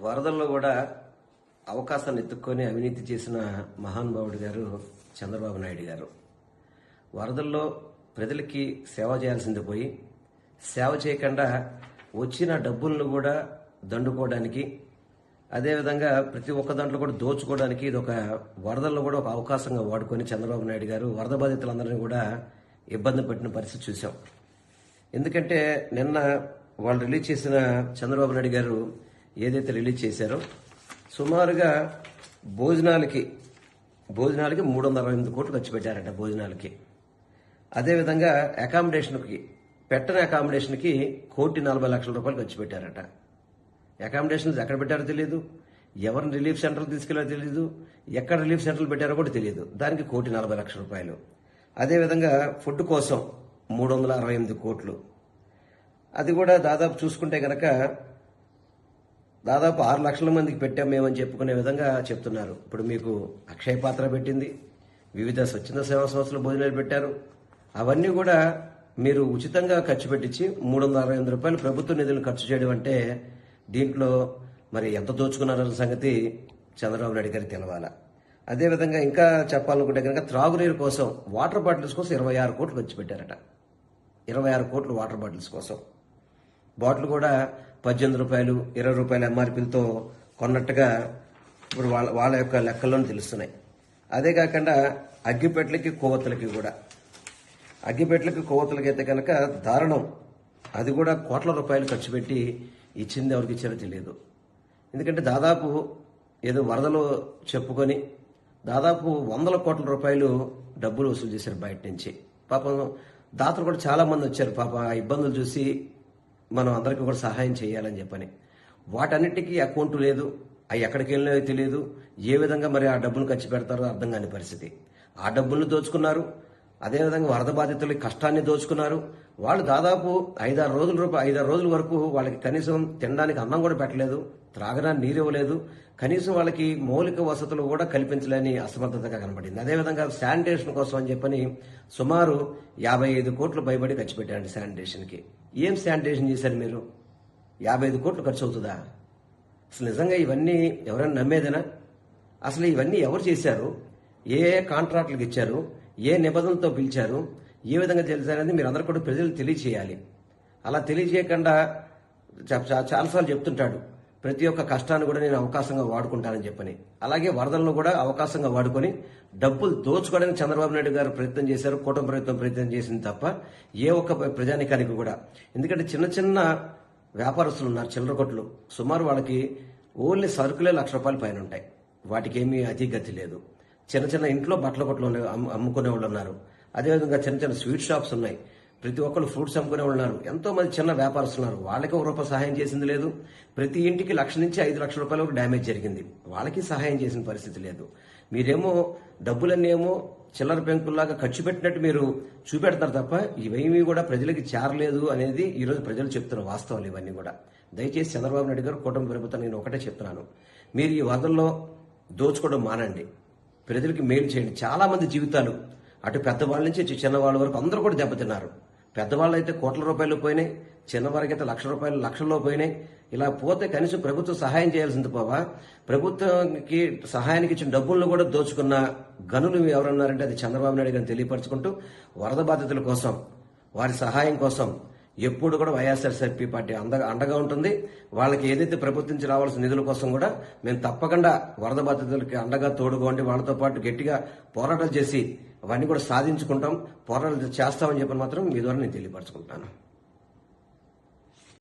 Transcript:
వరదల్లో కూడా అవకాశాన్ని ఎత్తుక్కొని అవినీతి చేసిన మహానుభావుడు గారు చంద్రబాబు నాయుడు గారు. వరదల్లో ప్రజలకి సేవ చేయాల్సింది పోయి సేవ చేయకుండా వచ్చిన డబ్బులను కూడా దండుకోవడానికి, అదేవిధంగా ప్రతి ఒక్క దాంట్లో కూడా దోచుకోవడానికి ఇది ఒక వరదల్లో కూడా ఒక అవకాశంగా వాడుకొని చంద్రబాబు నాయుడు గారు వరద బాధితులందరినీ కూడా ఇబ్బంది పెట్టిన పరిస్థితి చూసాం. ఎందుకంటే నిన్న వాళ్ళు రిలీజ్ చేసిన చంద్రబాబు నాయుడు గారు ఏదైతే రిలీజ్ చేశారో సుమారుగా భోజనాలకి 368 కోట్లు ఖర్చు పెట్టారట భోజనాలకి. అదేవిధంగా అకామిడేషన్కి పెట్టని అకామిడేషన్కి 1,40,00,000 రూపాయలు ఖర్చు పెట్టారట. అకామిడేషన్స్ ఎక్కడ పెట్టారో తెలియదు, ఎవరిని రిలీఫ్ సెంటర్లు తీసుకెళ్లారో తెలియదు, ఎక్కడ రిలీఫ్ సెంటర్లు పెట్టారో కూడా తెలియదు. దానికి 1,40,00,000 రూపాయలు. అదేవిధంగా ఫుడ్ కోసం 368 కోట్లు. అది కూడా దాదాపు చూసుకుంటే కనుక దాదాపు 6 లక్షల మందికి పెట్టాం మేమని చెప్పుకునే విధంగా చెప్తున్నారు. ఇప్పుడు మీకు అక్షయ పాత్ర పెట్టింది, వివిధ స్వచ్ఛంద సేవా సంస్థలు భోజనాలు పెట్టారు. అవన్నీ కూడా మీరు ఉచితంగా ఖర్చు పెట్టించి 368 రూపాయలు ప్రభుత్వ నిధులను ఖర్చు చేయడం అంటే దీంట్లో మరి ఎంత దోచుకున్నారన్న సంగతి చంద్రబాబు నాయుడు గారికి తెలవాల. అదేవిధంగా ఇంకా చెప్పాలనుకుంటే కనుక త్రాగునీరు కోసం వాటర్ బాటిల్స్ కోసం 26 కోట్లు ఖర్చు పెట్టారట. 26 కోట్లు వాటర్ బాటిల్స్ కోసం. బాటిల్ కూడా 18 రూపాయలు 20 రూపాయల ఎంఆర్పీలతో కొన్నట్టుగా ఇప్పుడు వాళ్ళ యొక్క లెక్కల్లోనే తెలుస్తున్నాయి. అదే కాకుండా అగ్గిపెట్లకి కొవ్వొత్తులకి అయితే కనుక దారుణం. అది కూడా కోట్ల రూపాయలు ఖర్చు పెట్టి ఇచ్చింది ఎవరికి ఇచ్చారో తెలియదు. ఎందుకంటే దాదాపు ఏదో వరదలో చెప్పుకొని దాదాపు 100 కోట్ల రూపాయలు డబ్బులు వసూలు చేశారు బయట నుంచి. పాపం దాతలు కూడా చాలా మంది వచ్చారు. పాప ఇబ్బందులు చూసి మనం అందరికీ కూడా సహాయం చేయాలని చెప్పని వాటన్నిటికీ అకౌంట్ లేదు, అవి ఎక్కడికి వెళ్ళినో తెలియదు, ఏ విధంగా మరి ఆ డబ్బులు ఖర్చు పెడతారో అర్థం కాని పరిస్థితి. ఆ డబ్బులను దోచుకున్నారు. అదేవిధంగా వరద బాధితుల కష్టాన్ని దోచుకున్నారు. వాళ్ళు దాదాపు 5-6 రోజుల వరకు వాళ్ళకి కనీసం తినడానికి అన్నం కూడా పెట్టలేదు, త్రాగడానికి నీరు ఇవ్వలేదు, కనీసం వాళ్ళకి మౌలిక వసతులు కూడా కల్పించలేని అసమర్థతగా కనబడింది. అదేవిధంగా శానిటేషన్ కోసం అని చెప్పని సుమారు 55 కోట్లు పైబడి ఖర్చు పెట్టారండి శానిటేషన్కి. ఏం శానిటేషన్ చేశారు మీరు? 55 కోట్లు ఖర్చు అవుతుందా? అసలు నిజంగా ఇవన్నీ ఎవరైనా నమ్మేదేనా? అసలు ఇవన్నీ ఎవరు చేశారు? ఏ కాంట్రాక్టులకు ఇచ్చారు? ఏ నిబంధనలతో పిలిచారు? ఏ విధంగా తెలిసారనేది మీరు అందరూ కూడా ప్రజలు తెలియచేయాలి. అలా తెలియజేయకుండా చాలాసార్లు చెప్తుంటాడు ప్రతి ఒక్క కష్టాన్ని కూడా నేను అవకాశంగా వాడుకుంటానని చెప్పని. అలాగే వరదలను కూడా అవకాశంగా వాడుకొని డబ్బులు దోచుకోవడానికి చంద్రబాబు నాయుడు గారు ప్రయత్నం చేశారు, కూటమి ప్రభుత్వం ప్రయత్నం చేసింది తప్ప ఏ ఒక్క ప్రజానికానికి కూడా. ఎందుకంటే చిన్న చిన్న వ్యాపారస్తులు ఉన్నారు, చిల్లర కొట్లు. సుమారు వాళ్ళకి ఓన్లీ సరుకులే ₹1,00,000 పైన ఉంటాయి. వాటికి ఏమీ అతిగతి లేదు. చిన్న చిన్న ఇంట్లో బట్టల కొట్లు అమ్ముకునే వాళ్ళు ఉన్నారు. అదేవిధంగా చిన్న చిన్న స్వీట్ షాప్స్ ఉన్నాయి. ప్రతి ఒక్కరు ఫ్రూట్స్ అమ్ముకునే ఉన్నారు. ఎంతో మంది చిన్న వ్యాపారస్తులు ఉన్నారు. వాళ్ళకి ₹1 సహాయం చేసింది లేదు. ప్రతి ఇంటికి 1,00,000 నుంచి 5 లక్షల రూపాయల వరకు డ్యామేజ్ జరిగింది. వాళ్ళకి సహాయం చేసిన పరిస్థితి లేదు. మీరేమో డబ్బులన్నీ ఏమో చిల్లర పెంకుల్లాగా ఖర్చు పెట్టినట్టు మీరు చూపెడతారు తప్ప ఇవేమీ కూడా ప్రజలకి చేరలేదు అనేది ఈరోజు ప్రజలు చెప్తున్న వాస్తవాలు ఇవన్నీ కూడా. దయచేసి చంద్రబాబు నాయుడు గారు, కూటమి ప్రభుత్వం నేను ఒకటే చెప్తున్నాను, మీరు ఈ వరదల్లో దోచుకోవడం మానండి, ప్రజలకి మేలు చేయండి. చాలా మంది జీవితాలు అటు పెద్దవాళ్ళ నుంచి చిన్నవాళ్ళ వరకు అందరూ కూడా దెబ్బతిన్నారు. పెద్దవాళ్ళు అయితే కోట్ల రూపాయలు పోయినాయి, చిన్నవారికి అయితే లక్షల్లో పోయినాయి. ఇలా పోతే కనీసం ప్రభుత్వం సహాయం చేయాల్సింది పోవా ప్రభుత్వానికి సహాయానికి ఇచ్చిన డబ్బులను కూడా దోచుకున్న గనులు ఎవరన్నారంటే అది చంద్రబాబు నాయుడు గారిని తెలియపరచుకుంటూ వరద బాధితుల కోసం, వారి సహాయం కోసం ఎప్పుడు కూడా వైఎస్ఆర్సీపీ పార్టీ అండగా ఉంటుంది. వాళ్ళకి ఏదైతే ప్రభుత్వం నుంచి రావాల్సిన నిధుల కోసం కూడా మేము తప్పకుండా వరద బాధితులకి అండగా తోడుగా ఉండి వాళ్ళతో పాటు గట్టిగా పోరాటాలు చేసి అవన్నీ కూడా సాధించుకుంటాం, పోరాటాలు చేస్తామని చెప్పి మాత్రం మీ ద్వారా నేను తెలియపరచుకుంటాను.